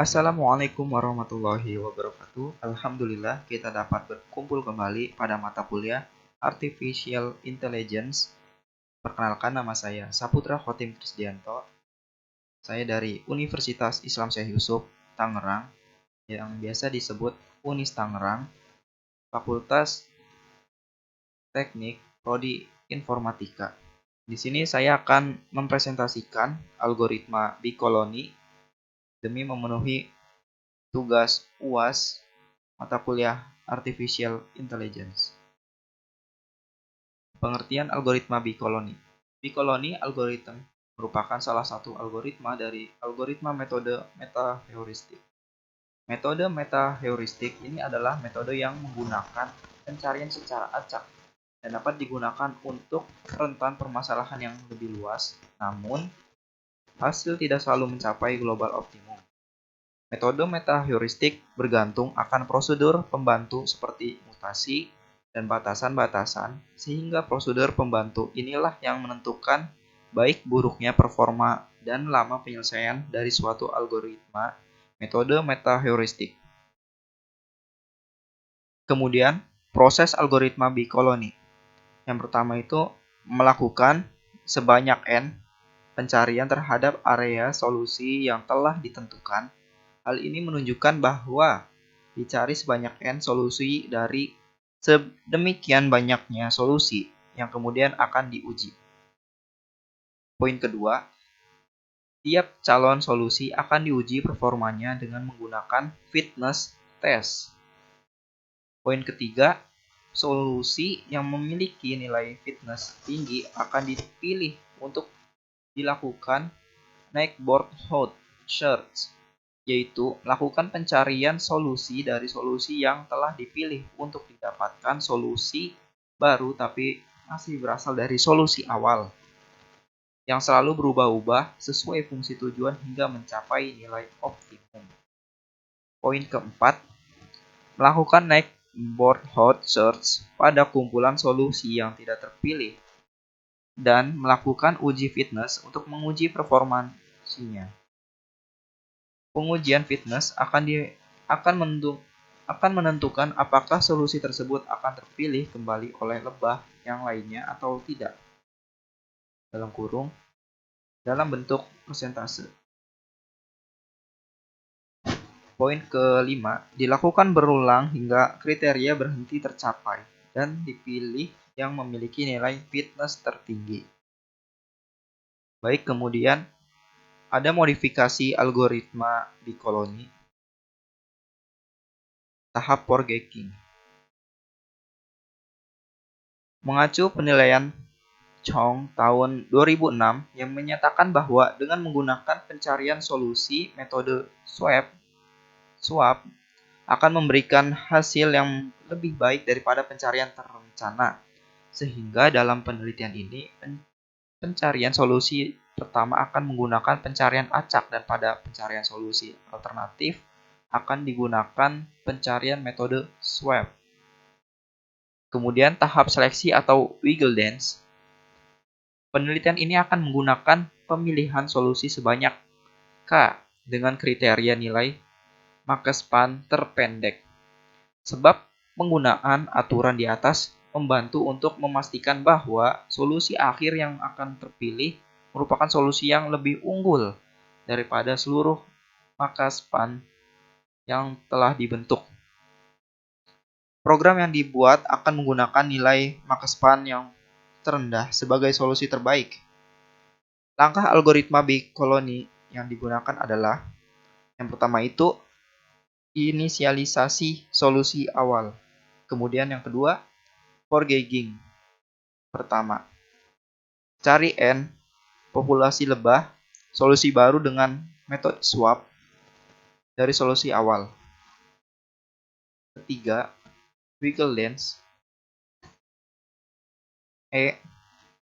Assalamualaikum warahmatullahi wabarakatuh. Alhamdulillah kita dapat berkumpul kembali pada mata kuliah Artificial Intelligence. Perkenalkan, nama saya Saputra Khotim Krisdianto. Saya dari Universitas Islam Syekh Yusuf, Tangerang, yang biasa disebut Unis Tangerang, Fakultas Teknik Prodi Informatika. Di sini saya akan mempresentasikan algoritma Bicoloni demi memenuhi tugas UAS mata kuliah Artificial Intelligence. Pengertian algoritma Bicoloni. Bicoloni algoritma merupakan salah satu algoritma dari algoritma metode metaheuristik. Metode metaheuristik ini adalah metode yang menggunakan pencarian secara acak dan dapat digunakan untuk rentan permasalahan yang lebih luas, namun hasil tidak selalu mencapai global optimum. Metode metaheuristik bergantung akan prosedur pembantu seperti mutasi dan batasan-batasan, sehingga prosedur pembantu inilah yang menentukan baik buruknya performa dan lama penyelesaian dari suatu algoritma metode metaheuristik. Kemudian, proses algoritma Bicoloni. Yang pertama itu melakukan sebanyak N pencarian terhadap area solusi yang telah ditentukan. Hal ini menunjukkan bahwa dicari sebanyak N solusi dari sedemikian banyaknya solusi yang kemudian akan diuji. Poin kedua, tiap calon solusi akan diuji performanya dengan menggunakan fitness test. Poin ketiga, solusi yang memiliki nilai fitness tinggi akan dipilih untuk dilakukan neighborhood search, yaitu melakukan pencarian solusi dari solusi yang telah dipilih untuk didapatkan solusi baru tapi masih berasal dari solusi awal yang selalu berubah-ubah sesuai fungsi tujuan hingga mencapai nilai optimum. Poin keempat, melakukan neighborhood search pada kumpulan solusi yang tidak terpilih dan melakukan uji fitness untuk menguji performansinya. Pengujian fitness akan menentukan apakah solusi tersebut akan terpilih kembali oleh lebah yang lainnya atau tidak. Dalam bentuk persentase. Poin kelima, dilakukan berulang hingga kriteria berhenti tercapai dan dipilih yang memiliki nilai fitness tertinggi. Baik, kemudian ada modifikasi algoritma Bicoloni. Tahap foraging. Mengacu penilaian Chong tahun 2006 yang menyatakan bahwa dengan menggunakan pencarian solusi metode swap akan memberikan hasil yang lebih baik daripada pencarian terencana. Sehingga dalam penelitian ini, pencarian solusi pertama akan menggunakan pencarian acak dan pada pencarian solusi alternatif akan digunakan pencarian metode swap. Kemudian tahap seleksi atau wiggle dance. Penelitian ini akan menggunakan pemilihan solusi sebanyak K dengan kriteria nilai makespan terpendek. Sebab penggunaan aturan di atas membantu untuk memastikan bahwa solusi akhir yang akan terpilih merupakan solusi yang lebih unggul daripada seluruh makespan yang telah dibentuk. Program yang dibuat akan menggunakan nilai makespan yang terendah sebagai solusi terbaik. Langkah algoritma Bicoloni yang digunakan adalah yang pertama itu inisialisasi solusi awal. Kemudian yang kedua, foraging. Pertama, cari N populasi lebah solusi baru dengan metode swap dari solusi awal. Ketiga, wiggle dance.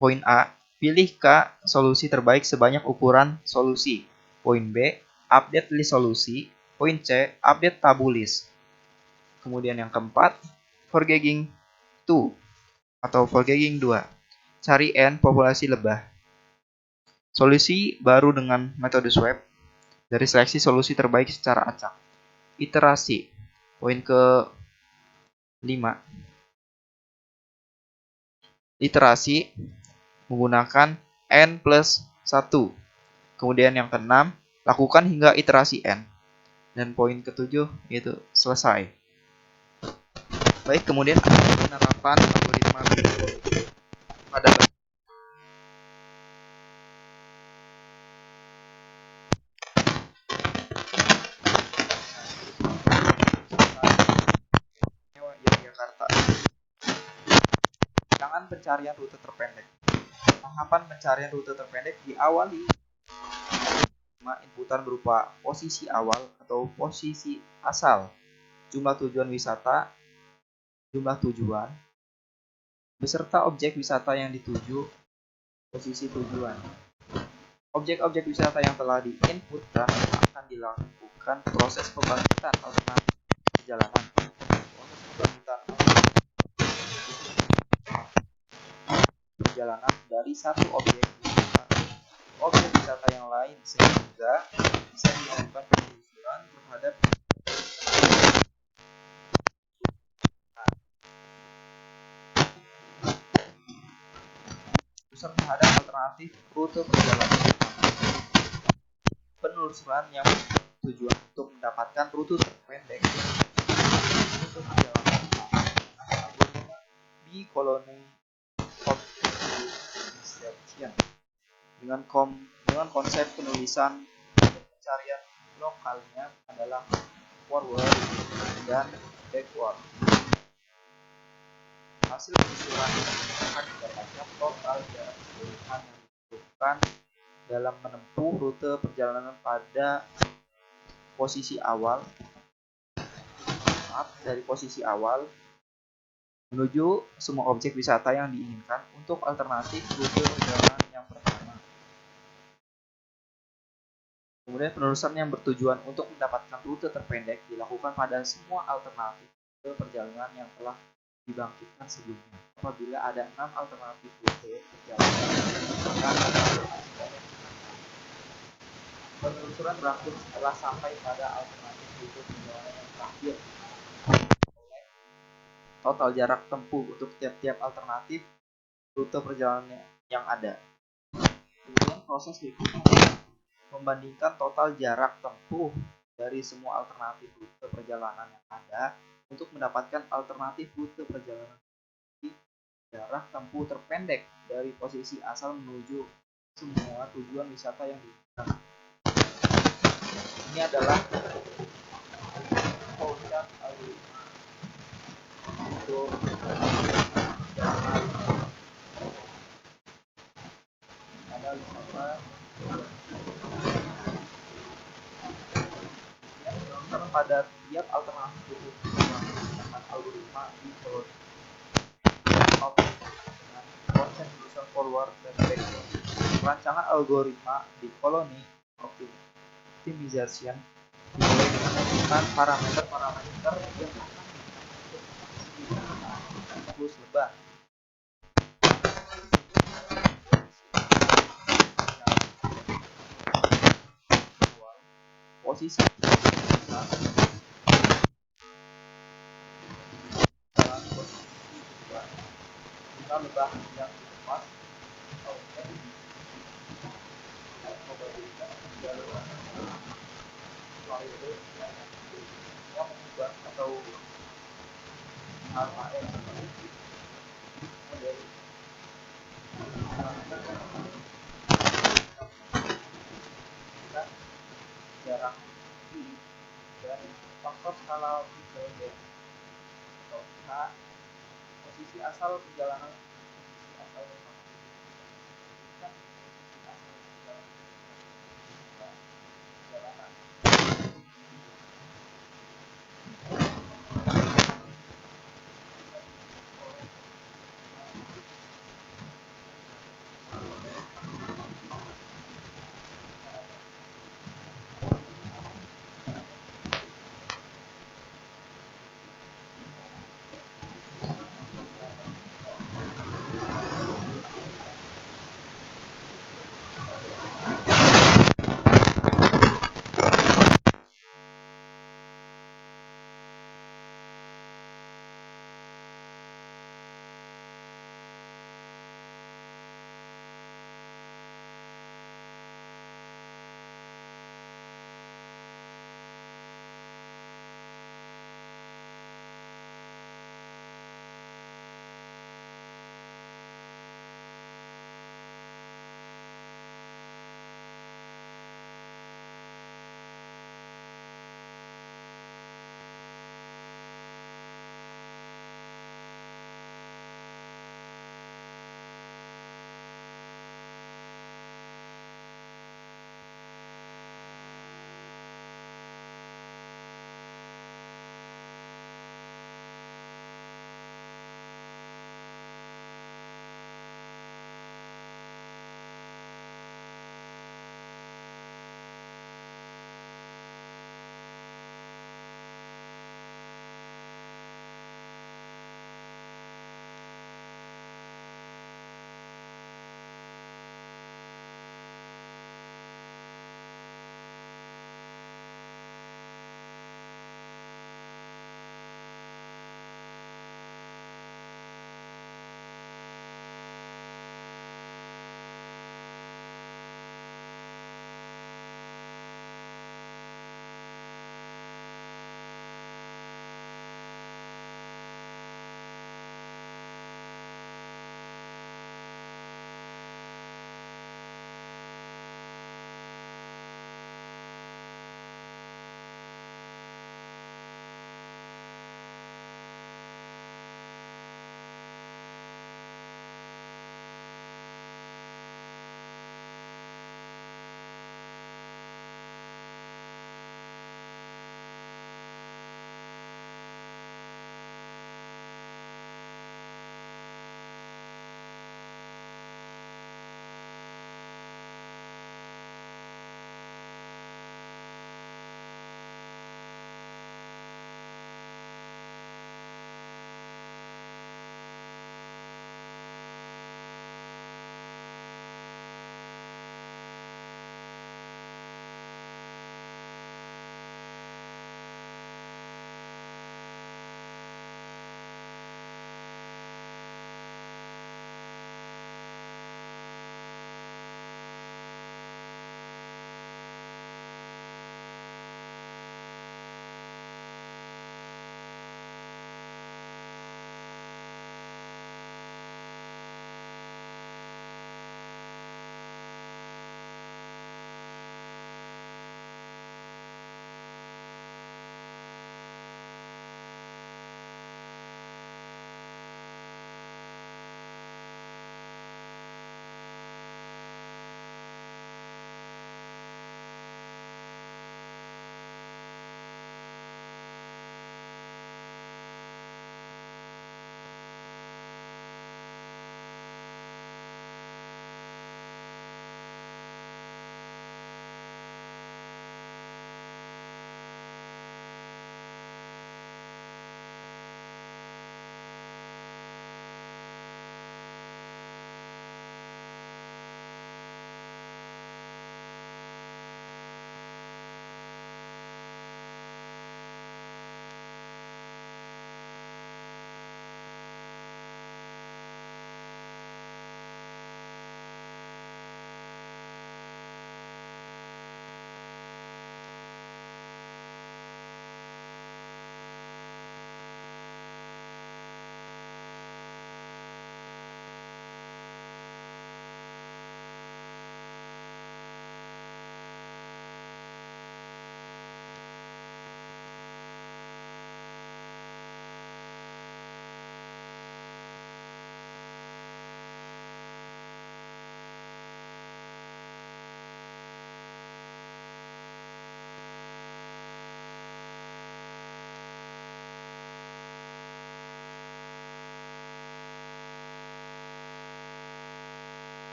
Poin A, pilih K solusi terbaik sebanyak ukuran solusi. Poin B, update list solusi. Poin C, update tabu list. Kemudian yang keempat, foraging 2 atau foraging 2. Cari N populasi lebah. Solusi baru dengan metode swap dari seleksi solusi terbaik secara acak. Iterasi. Poin ke-5. Iterasi menggunakan n plus 1. Kemudian yang ke-6, lakukan hingga iterasi n. Dan poin ke-7 yaitu selesai. Baik, kemudian penerapan algoritma pada Yogyakarta. Tangan pencarian rute terpendek. Tahapan pencarian rute terpendek diawali inputan berupa posisi awal atau posisi asal, jumlah tujuan wisata, jumlah tujuan, beserta objek wisata yang dituju, posisi tujuan. Objek-objek wisata yang telah diinputkan akan dilakukan proses pembangkitan alternatif perjalanan. Proses pembangkitan perjalanan dari satu objek wisata yang lain sehingga bisa dilakukan penelusuran terhadap alternatif rute perjalanan. Penelusuran yang tujuan untuk mendapatkan rute terpendek rute perjalanan algoritma B-Colony Inception dengan konsep penulisan pencarian lokalnya adalah forward dan backward. Hasil penelusuran akan mendapatkan total jarak keseluruhan yang dibutuhkan dalam menempuh rute perjalanan pada dari posisi awal menuju semua objek wisata yang diinginkan untuk alternatif rute perjalanan yang pertama. Kemudian penelusuran yang bertujuan untuk mendapatkan rute terpendek dilakukan pada semua alternatif rute perjalanan yang telah dibangkitkan sebelumnya. Apabila ada 6 alternatif rute perjalanan, penelusuran berakhir setelah sampai pada alternatif rute perjalanan yang terakhir. Total jarak tempuh untuk tiap-tiap alternatif rute perjalanan yang ada. Kemudian proses berikutnya membandingkan total jarak tempuh dari semua alternatif rute perjalanan yang ada untuk mendapatkan alternatif rute perjalanan jarak tempuh terpendek dari posisi asal menuju semua tujuan wisata yang diinginkan. Ini adalah flowchart algoritma untuk ada wisata yang pada tiap alternatif rute perjalanan algoritma di dengan konsep penulisan forward dan backward. Rancangan algoritma di koloni optimization dimulai dengan menentukan parameter-parameter yang akan siklus lebah. Posisi lebah yang lepas yang mengubah atau RAS dari jarak dan faktor skala atau posisi asal perjalanan